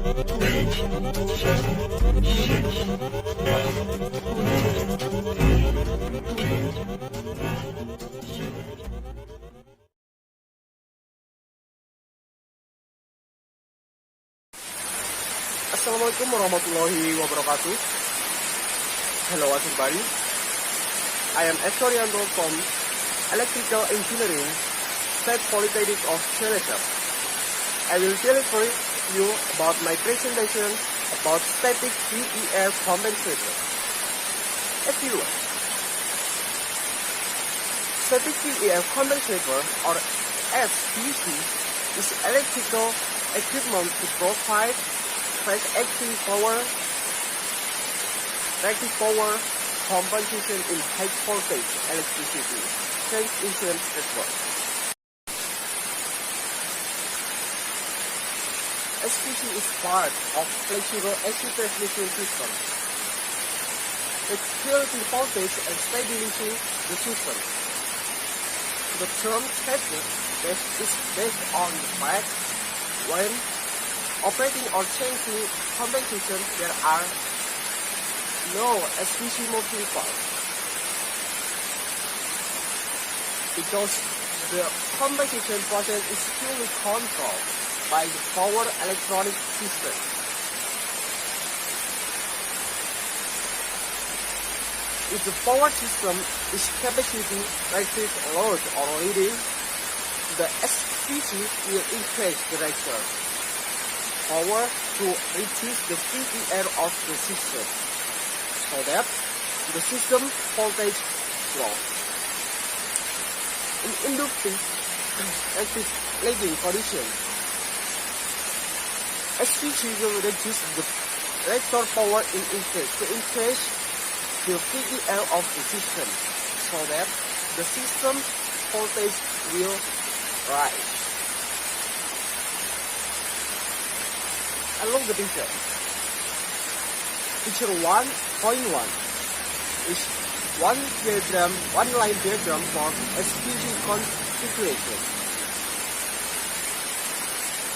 Assalamualaikum warahmatullahi wabarakatuh. Hello everybody. I am Estorianto from Electrical Engineering, State Polytechnic of Cilacap. I will tell you about my presentation about static VEF compensator. Everyone. Static VEF compensator, or SVC, is electrical equipment to provide reactive power compensation in high voltage electricity transmission network. SVC is part of flexible AC transmission system. It regulating voltage and stabilizing the system. The term static is based on the fact when operating or changing compensation there are no SVC moving parts. Because the compensation process is fully controlled by the power electronic system. If the power system is capacity, electric load or leading, the SVC will increase the reactor power to reduce the VER of the system, so that the system voltage drops. In inductive active lagging condition, SVC will reduce the reactor power to increase the VER of the system, so that the system voltage will rise. Along the picture. Picture 1.1 is one line diagram for SVC configuration.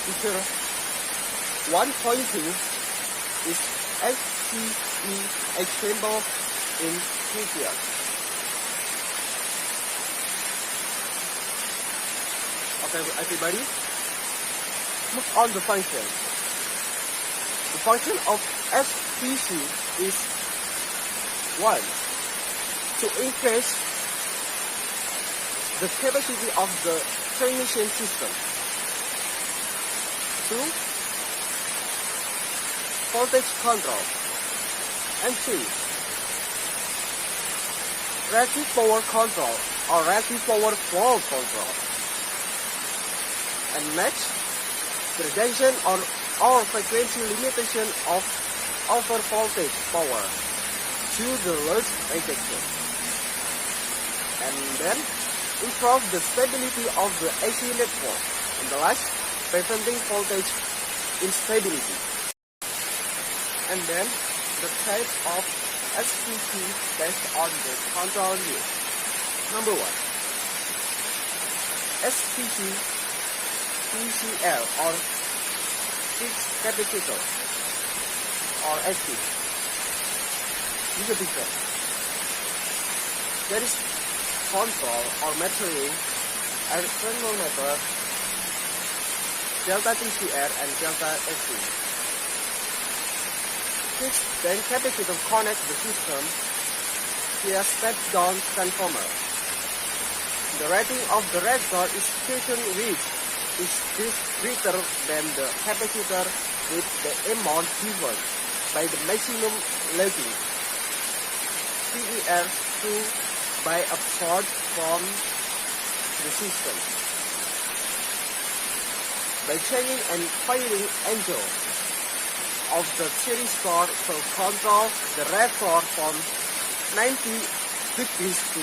Picture 1.2 is SVC example in figure. Okay, everybody, move on the function. The function of SVC is 1. To increase the capacity of the transmission system. 2. Voltage control. And 3. Reactive power control or reactive power flow control. And next, gradation or frequency limitation of over voltage power to the load rejection. And then improve the stability of the AC network. And the last, preventing voltage instability. And then the type of SVC based on the control used. Number 1, SVC PCL or fixed capacitor or SC. This is a picture. There is control or metering and thermometer, delta TCR and delta SC. Fixed then capacitor connect the system via step-down transformer. The rating of the reactor is station which is greater than the capacitor with the amount given by the maximum lagging VER by absorbed from the system. By changing and firing angle of the series cord to control the reactor from 90 degrees to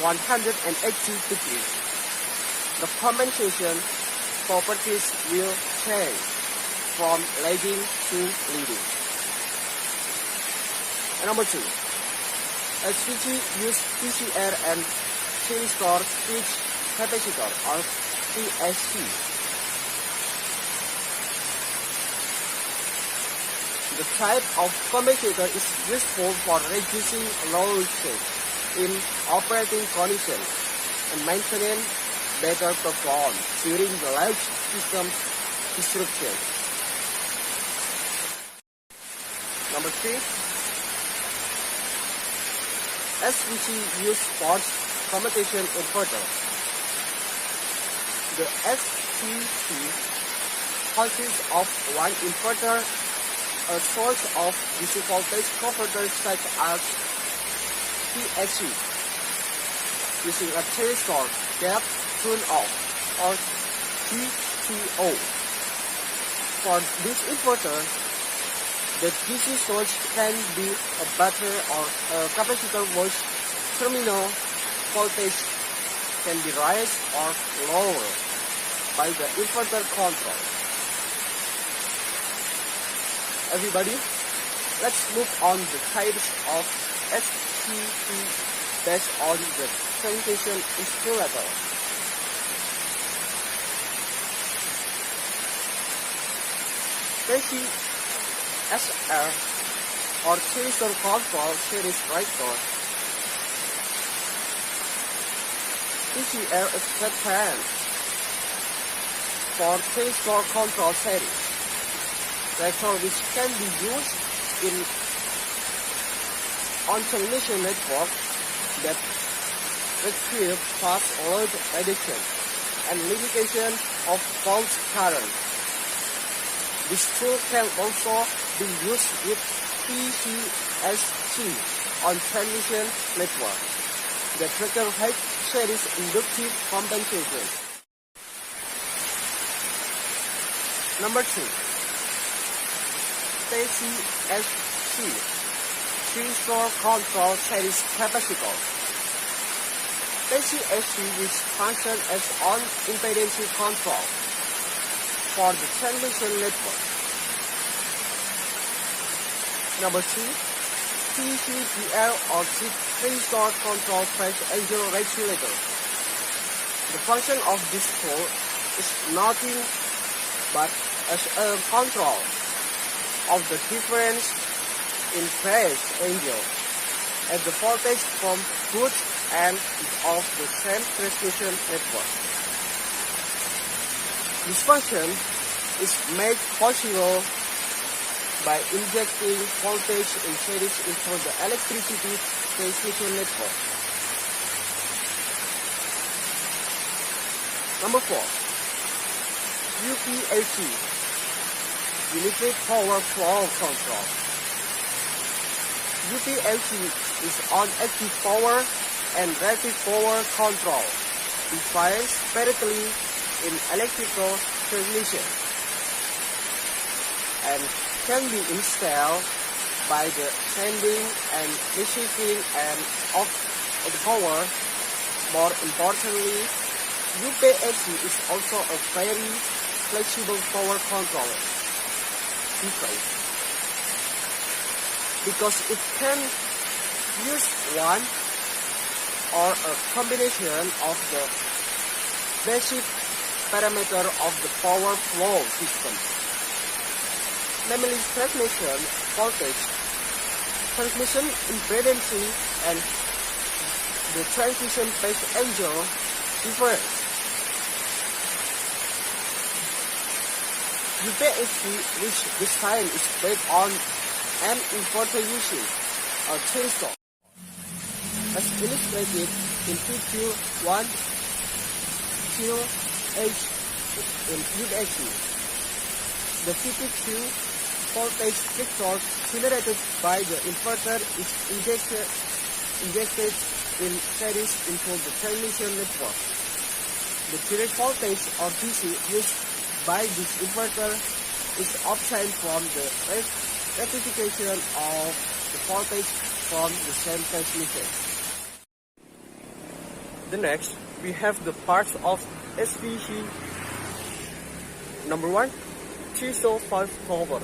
180 degrees. The compensation properties will change from lagging to leading. And number 2, SVC use PCR and series cord switch capacitor or CSC. The type of commutator is useful for reducing losses in operating conditions and maintaining better performance during the large system disruption. Number 3. SVC use sports commutation inverter. The SVC consists of one inverter, a source of DC voltage converter such as TSC, using a transistor gap turn-off or GTO. For this inverter, the DC source can be a battery or a capacitor whose terminal voltage can be raised or lowered by the inverter control. Everybody, let's move on the types of SCP based on the transmission insulator. TCSR or transistor control series breaker. TCR is prepared for transistor control series breaker, which can be used in on-transmission network that require fast load reduction and limitation of fault current. This tool can also be used with PCSC on transmission network that require high series inductive compensation. Number 2. TCSC transistor control series capacitor. TCSC which function as on-impedance control for the transmission network. Number 3. TCGL or transistor control phase angle regulator. The function of this tool is nothing but as a control of the difference in phase angle at the voltage from both ends of the same transmission network. This function is made possible by injecting voltage in series into the electricity transmission network. Number 4. UPAC, Unified Power Flow Control. UPAC is on-active power and reactive power control device separately in electrical transmission and can be installed by the sending and receiving end of the power. More importantly, UPAC is also a very flexible power controller device because it can use one or a combination of the basic parameter of the power flow system, namely transmission voltage, transmission impedance, and the transmission phase angle difference. UPAC, which design is based on an inverter using a transistor, as illustrated in figure 1.0H in UPAC. The 52 voltage vector generated by the inverter is injected in series into the transmission network. The direct voltage or DC used by this inverter is obtained from the rectification of the voltage from the same transmission. The next, we have the parts of SVC. Number 1, threshold valve cover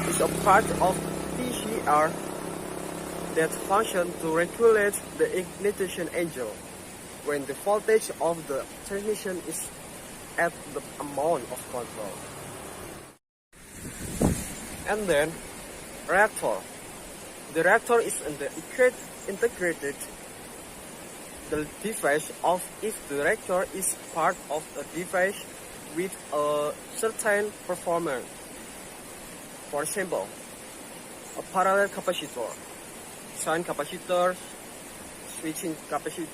is a part of TCR that functions to regulate the ignition angle when the voltage of the transmission is at the amount of control. And then reactor. The reactor is an integrated the device of if the reactor is part of a device with a certain performance. For example, a parallel capacitor, shunt capacitor, switching capacitor,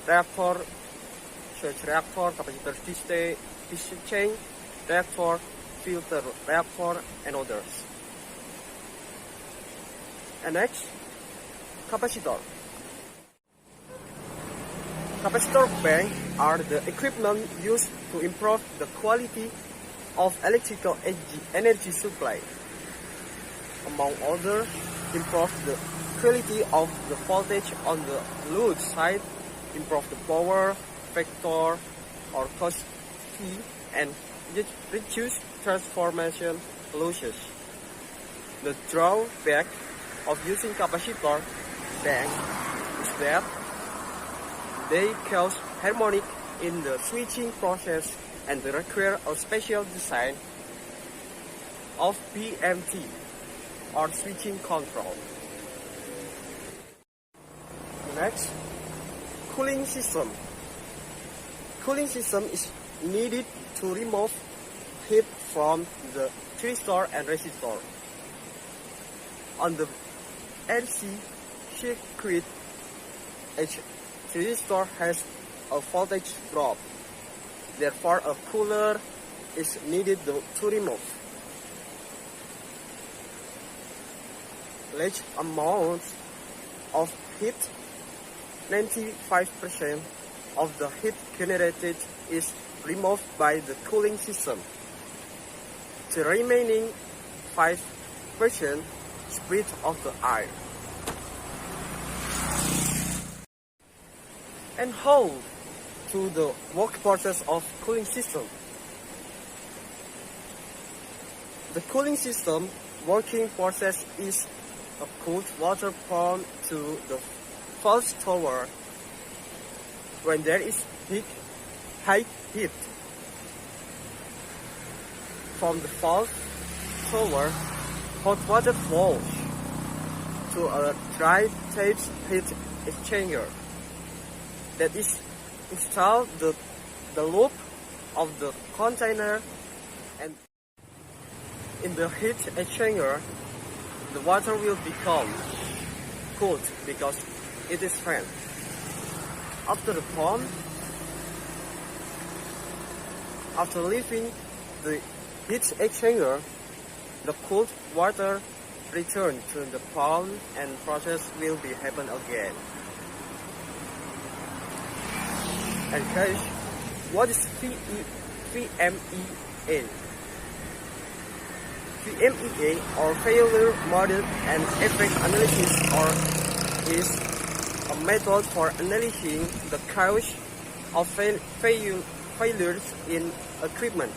reactor, surge reactor, capacitor discharge reactor, filter reactor, and others. And next, capacitor. Capacitor banks are the equipment used to improve the quality of electrical energy supply. Among others, improve the quality of the voltage on the load side, improve the power factor or cost fee, and reduce transformation losses. The drawback of using capacitor banks is that they cause harmonic in the switching process and they require a special design of PMT or switching control. Next, cooling system. Cooling system is needed to remove heat from the thyristor and resistor. On the AC circuit, each thyristor has a voltage drop. Therefore, a cooler is needed to remove large amounts of heat. 95% of the heat generated is removed by the cooling system. The remaining 5% spread of the air. And how to the work process of cooling system? The cooling system working process is a cooled water pumped to the false tower when there is high heat. From the false tower, hot water flows to a dry tape heat exchanger that is installed the loop of the container, and in the heat exchanger the water will become cooled because it is fan. After the pump, after leaving the heat exchanger, the cooled water return to the pump and process will be happen again. And guys, what is VMEA? VMEA or failure model and effect analysis is a method for analyzing the cause of failures in equipment.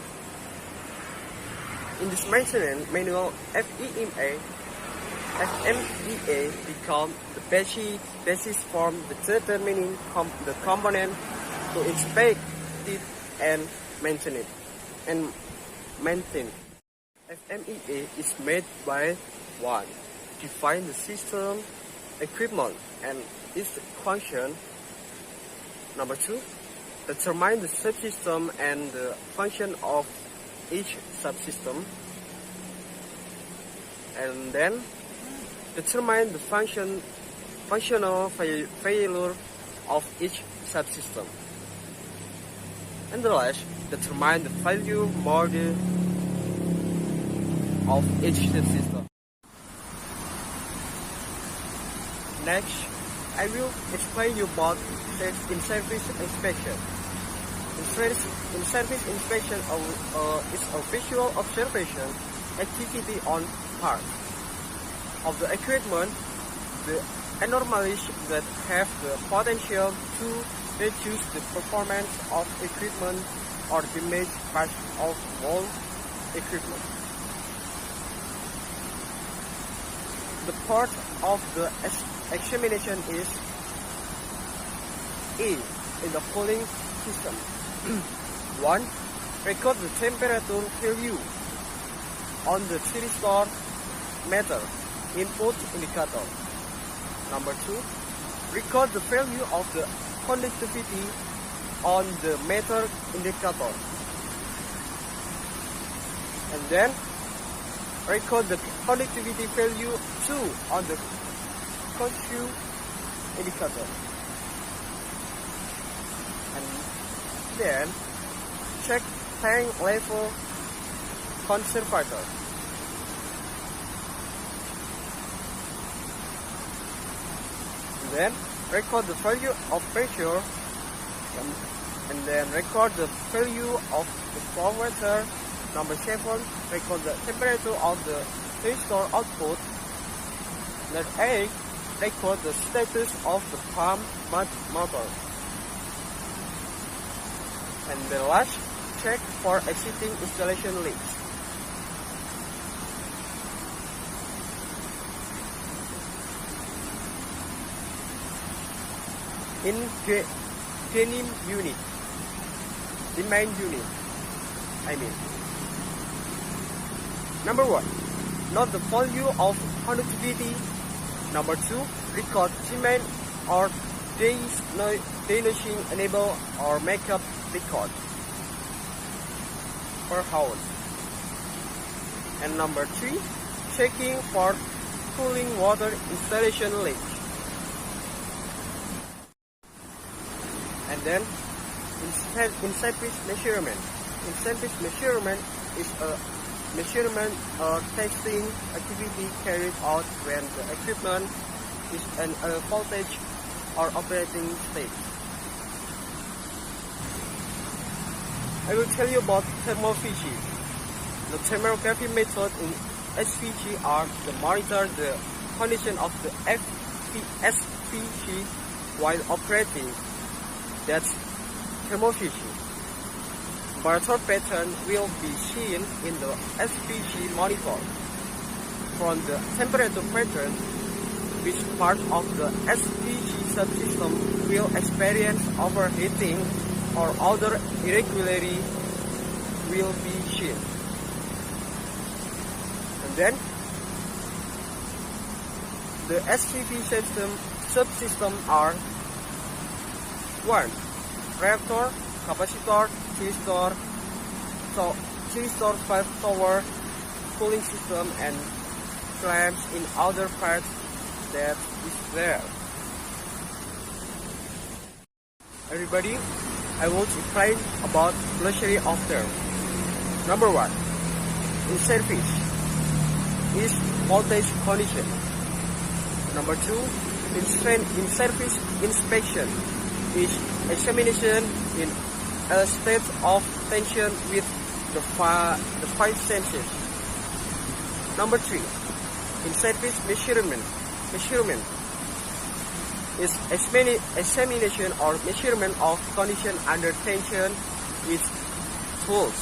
In this maintenance manual, FMEA become the basis for determining the component to inspect it and maintain it. FMEA is made by 1. Define the system, equipment, and its function. Number 2. Determine the subsystem and the function of each subsystem. And then determine the functional failure of each subsystem. And the last, determine the failure model of each subsystem. Next, I will explain you about in-service inspection. In-service inspection is a visual observation activity on part of the equipment, the anomalies that have the potential to reduce the performance of equipment or damage parts of all equipment. The part of the examination is A in the cooling system. 1. Record the temperature value on the thyristor meter input indicator. Number 2, record the value of the conductivity on the meter indicator. And then record the conductivity value too on the conductive indicator. And then check tank level conservator. And then record the value of pressure, and then record the value of the flow meter. Number 7, record the temperature of the thyristor output. Number 8, record the status of the pump motor. And the last, check for existing installation leaks. In denim unit, the main unit, Number 1, note the value of conductivity. Number 2, record demand or denoising enable or makeup record per hour. And number 3, checking for cooling water installation leak. And then in-service measurement. In-service measurement is a measurement or testing activity carried out when the equipment is in a voltage or operating state. I will tell you about thermophysics. The thermography method in SVG are to monitor the condition of the SVG while operating. That's thermophysics. Temperature pattern will be seen in the SVG monitor. From the temperature pattern, which part of the SVG subsystem will experience overheating or other irregularity will be seen. And then, the SVG subsystem are 1. Reactor, capacitor, thyristor, valve tower, cooling system, and clamps in other parts that is there. Everybody, I will explain about glossary of terms. Number 1, in service is voltage condition. Number 2, in service inspection is examination in a state of tension with the five senses. Number 3, in service measurement is examination or measurement of condition under tension with tools.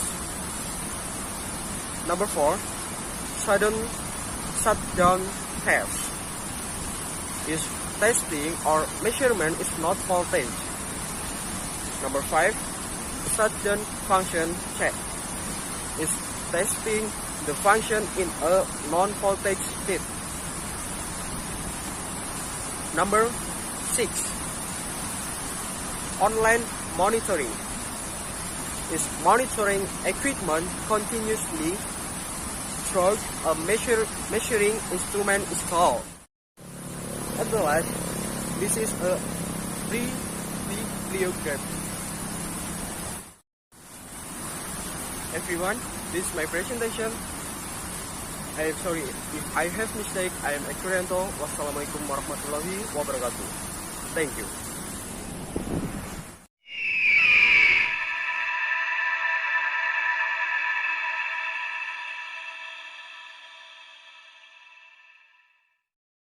Number 4, shutdown test is testing or measurement is not voltage. Number 5, shutdown function check is testing the function in a non-voltage state. Number 6, online monitoring is monitoring equipment continuously through a measuring instrument installed. At the last, this is a bibliography. Everyone, this is my presentation. I am sorry if I have mistake. I am Ekurianto. Wassalamualaikum warahmatullahi wabarakatuh. Thank you.